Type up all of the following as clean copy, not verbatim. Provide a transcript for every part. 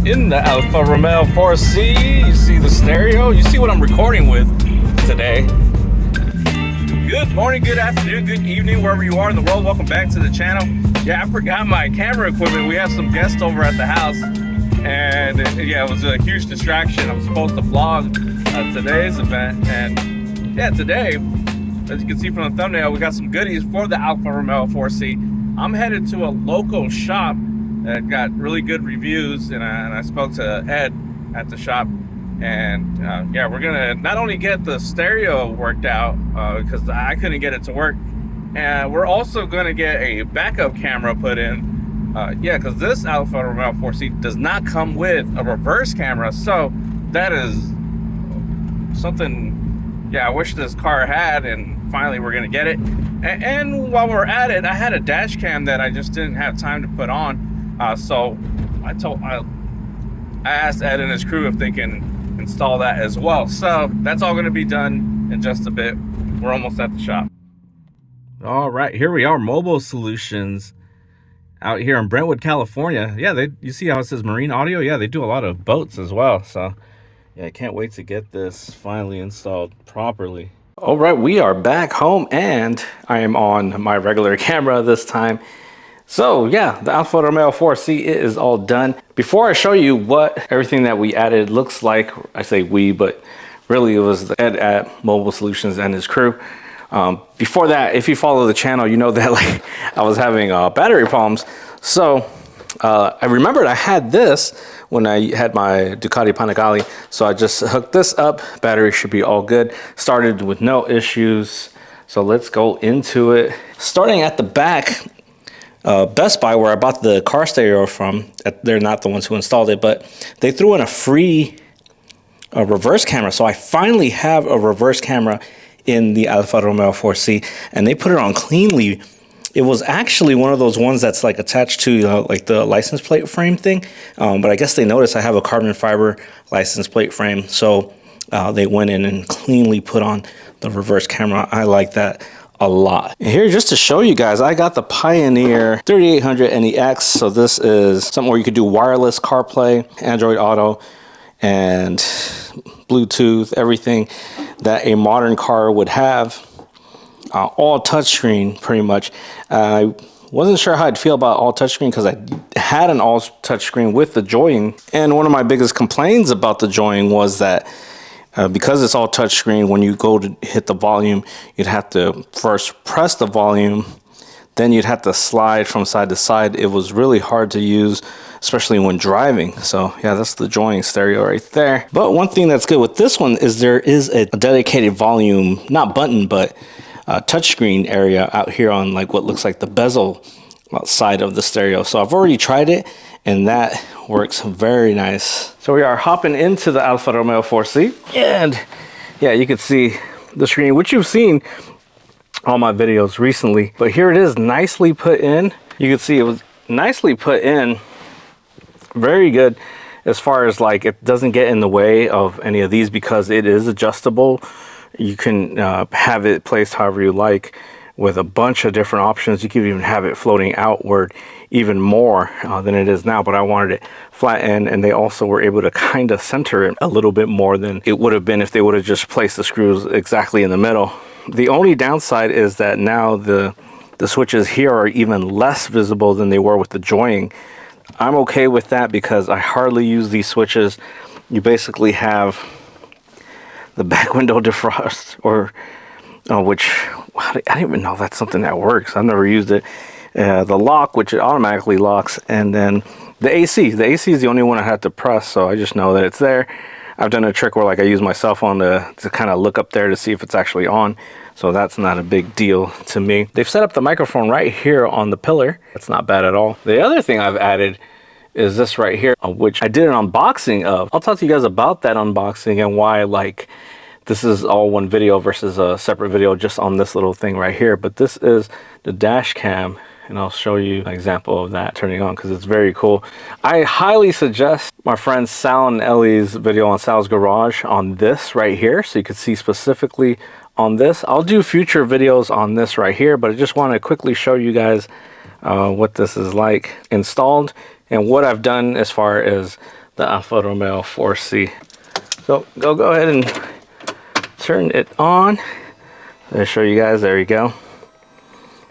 in the Alfa Romeo 4C. You see the stereo. You see what I'm recording with today. Good morning, good afternoon, good evening, wherever you are in the world. Welcome back to the channel. Yeah, I forgot my camera equipment. We have some guests over at the house, and yeah, it was a huge distraction. I'm supposed to vlog today's event, and yeah, today, as you can see from the thumbnail, we got some goodies for the Alfa Romeo 4C. I'm headed to a local shop that got really good reviews, and I spoke to Ed at the shop, and yeah, we're gonna not only get the stereo worked out because I couldn't get it to work, and we're also gonna get a backup camera put in. Yeah, because this Alfa Romeo 4C does not come with a reverse camera, so that is something, yeah, I wish this car had, and finally we're gonna get it. And while we're at it, I had a dash cam that I just didn't have time to put on, so I asked Ed and his crew if they can install that as well. So that's all going to be done in just a bit. We're almost at the shop. All right, here we are, Mobile Solutions out here in Brentwood, California. Yeah, you see how it says Marine Audio? Yeah, they do a lot of boats as well. So yeah, I can't wait to get this finally installed properly. All right, we are back home, and I am on my regular camera this time. So yeah, the Alfa Romeo 4C is all done. Before I show you what everything that we added looks like, I say we, but really it was Ed at Mobile Solutions and his crew. Before that, if you follow the channel, you know that like I was having battery problems. So I remembered I had this when I had my Ducati Panigale. So I just hooked this up. Battery should be all good. Started with no issues. So let's go into it. Starting at the back, Best Buy, where I bought the car stereo from, they're not the ones who installed it, but they threw in a free reverse camera. So I finally have a reverse camera in the Alfa Romeo 4C, and they put it on cleanly. It was actually one of those ones that's like attached to like the license plate frame thing, but I guess they noticed I have a carbon fiber license plate frame, so they went in and cleanly put on the reverse camera. I like that a lot. And here, just to show you guys, I got the Pioneer 3800 NEX. So this is something where you could do wireless CarPlay, Android Auto, and Bluetooth, everything that a modern car would have. All touchscreen, pretty much. I wasn't sure how I'd feel about all touchscreen because I had an all touchscreen with the joying. And one of my biggest complaints about the joying was that because it's all touchscreen, when you go to hit the volume, you'd have to first press the volume, then you'd have to slide from side to side. It was really hard to use, especially when driving. So yeah, that's the joying stereo right there. But one thing that's good with this one is there is a dedicated volume, not button, but touchscreen area out here on like what looks like the bezel side of the stereo. So I've already tried it, and that works very nice. So we are hopping into the Alfa Romeo 4C, and yeah, you can see the screen, which you've seen on my videos recently, but here it is, nicely put in. You can see it was nicely put in, very good as far as like it doesn't get in the way of any of these because it is adjustable. You can have it placed however you like with a bunch of different options. You can even have it floating outward even more than it is now, but I wanted it flat end, and they also were able to kind of center it a little bit more than it would have been if they would have just placed the screws exactly in the middle. The only downside is that now the switches here are even less visible than they were with the joying. I'm okay with that because I hardly use these switches. You basically have the back window defrost, or which I didn't even know that's something that works. I've never used it. The lock, which it automatically locks, and then the AC. The AC is the only one I had to press, so I just know that it's there. I've done a trick where like I use my cell phone to kind of look up there to see if it's actually on, so that's not a big deal to me. They've set up the microphone right here on the pillar. That's not bad at all. The other thing I've added is this right here, which I did an unboxing of. I'll talk to you guys about that unboxing and why like this is all one video versus a separate video just on this little thing right here. But this is the dash cam, and I'll show you an example of that turning on because it's very cool. I highly suggest my friend Sal and Ellie's video on Sal's Garage on this right here, so you can see specifically on this. I'll do future videos on this right here, but I just want to quickly show you guys what this is like installed and what I've done as far as the Alfa Romeo 4C. So go ahead and turn it on. I'll show you guys. There you go.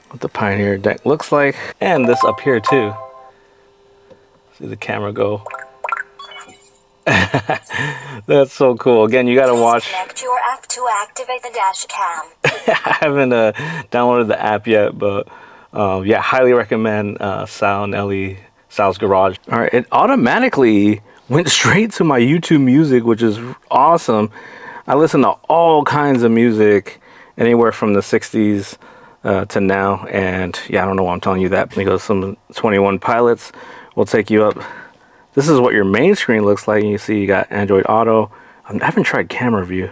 What the Pioneer deck looks like, and this up here too. See the camera go. That's so cool. Again, you gotta watch. Connect your app to activate the dash cam. I haven't downloaded the app yet, but yeah, highly recommend Sal and Ellie, Sal's Garage. All right, it automatically went straight to my YouTube music, which is awesome. I listen to all kinds of music, anywhere from the 60s to now, and yeah, I don't know why I'm telling you that, because some 21 Pilots will take you up. This is what your main screen looks like. You see you got Android Auto. I haven't tried camera view.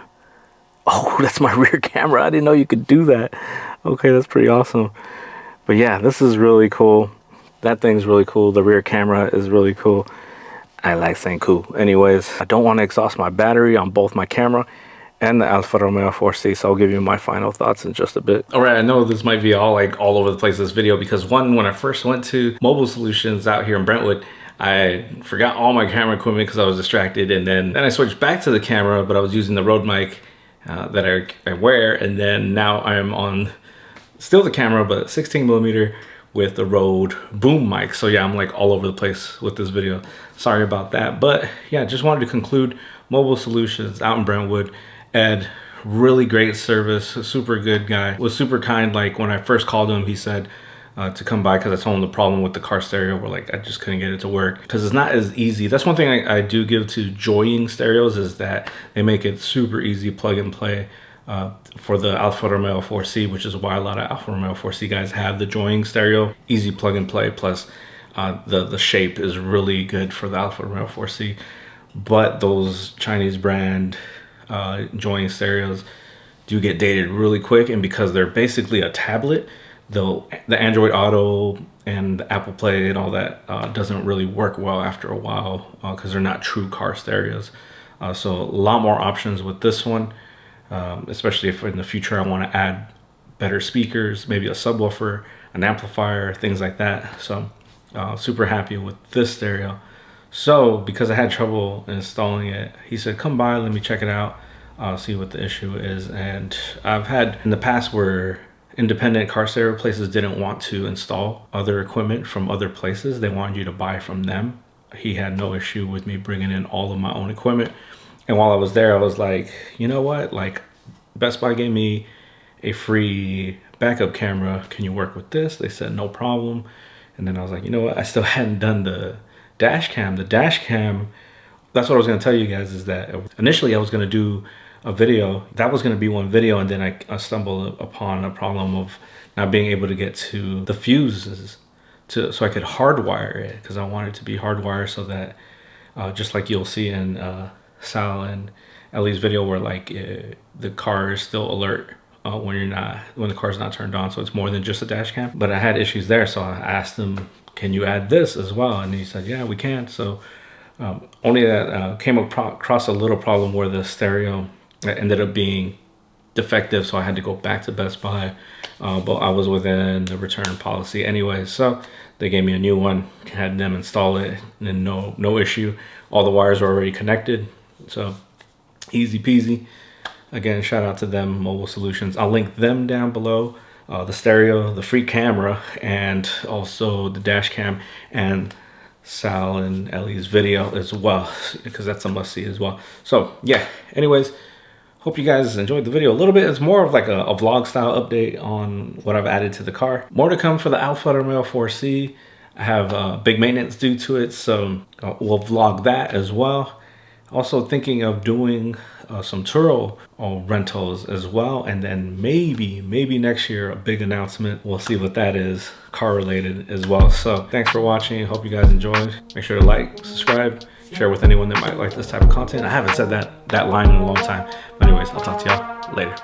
Oh, that's my rear camera. I didn't know you could do that. Okay, that's pretty awesome. But yeah, this is really cool. That thing's really cool. The rear camera is really cool. I like saying cool. Anyways, I don't want to exhaust my battery on both my camera and the Alfa Romeo 4C, so I'll give you my final thoughts in just a bit. All right, I know this might be all over the place, this video, because when I first went to Mobile Solutions out here in Brentwood, I forgot all my camera equipment because I was distracted, and then I switched back to the camera, but I was using the Rode mic that I wear, and then now I am on still the camera, but 16mm with the Rode boom mic. So yeah, I'm like all over the place with this video. Sorry about that, but yeah, just wanted to conclude Mobile Solutions out in Brentwood. Ed, really great service, super good guy, was super kind. Like when I first called him, he said to come by, because I told him the problem with the car stereo, where like I just couldn't get it to work, because it's not as easy. That's one thing I do give to Joying stereos, is that they make it super easy plug and play for the Alfa Romeo 4C, which is why a lot of Alfa Romeo 4C guys have the Joying stereo. Easy plug and play, plus the shape is really good for the Alfa Romeo 4C. But those Chinese brand Joying stereos do get dated really quick, and because they're basically a tablet, the Android Auto and the Apple Play and all that doesn't really work well after a while, because they're not true car stereos. So a lot more options with this one, especially if in the future I want to add better speakers, maybe a subwoofer, an amplifier, things like that. So super happy with this stereo. So because I had trouble installing it, he said, come by, let me check it out, see what the issue is. And I've had in the past where independent car stereo places didn't want to install other equipment from other places. They wanted you to buy from them. He had no issue with me bringing in all of my own equipment. And while I was there, I was like, you know what? Like, Best Buy gave me a free backup camera. Can you work with this? They said, no problem. And then I was like, you know what? I still hadn't done the dash cam. The dash cam, that's what I was going to tell you guys, is that initially I was going to do a video. That was going to be one video, and then I stumbled upon a problem of not being able to get to the fuses so I could hardwire it, because I wanted it to be hardwired so that just like you'll see in Sal and Ellie's video, where like the car is still alert when the car's not turned on, so it's more than just a dash cam. But I had issues there, so I asked him, can you add this as well? And he said, yeah, we can. So only that came across a little problem where the stereo ended up being defective, so I had to go back to Best Buy, but I was within the return policy anyway, so they gave me a new one, had them install it, and no issue. All the wires were already connected, so easy peasy. Again, shout out to them, Mobile Solutions. I'll link them down below, the stereo, the free camera, and also the dash cam, and Sal and Ellie's video as well, because that's a must-see as well. So yeah, anyways, hope you guys enjoyed the video a little bit. It's more of like a vlog style update on what I've added to the car. More to come for the Alfa Romeo 4C. I have big maintenance due to it, so we'll vlog that as well. Also thinking of doing some Turo rentals as well, and then maybe next year a big announcement. We'll see what that is, car related as well. So thanks for watching. Hope you guys enjoyed. Make sure to like, subscribe, share with anyone that might like this type of content. I haven't said that line in a long time. But anyways, I'll talk to y'all later.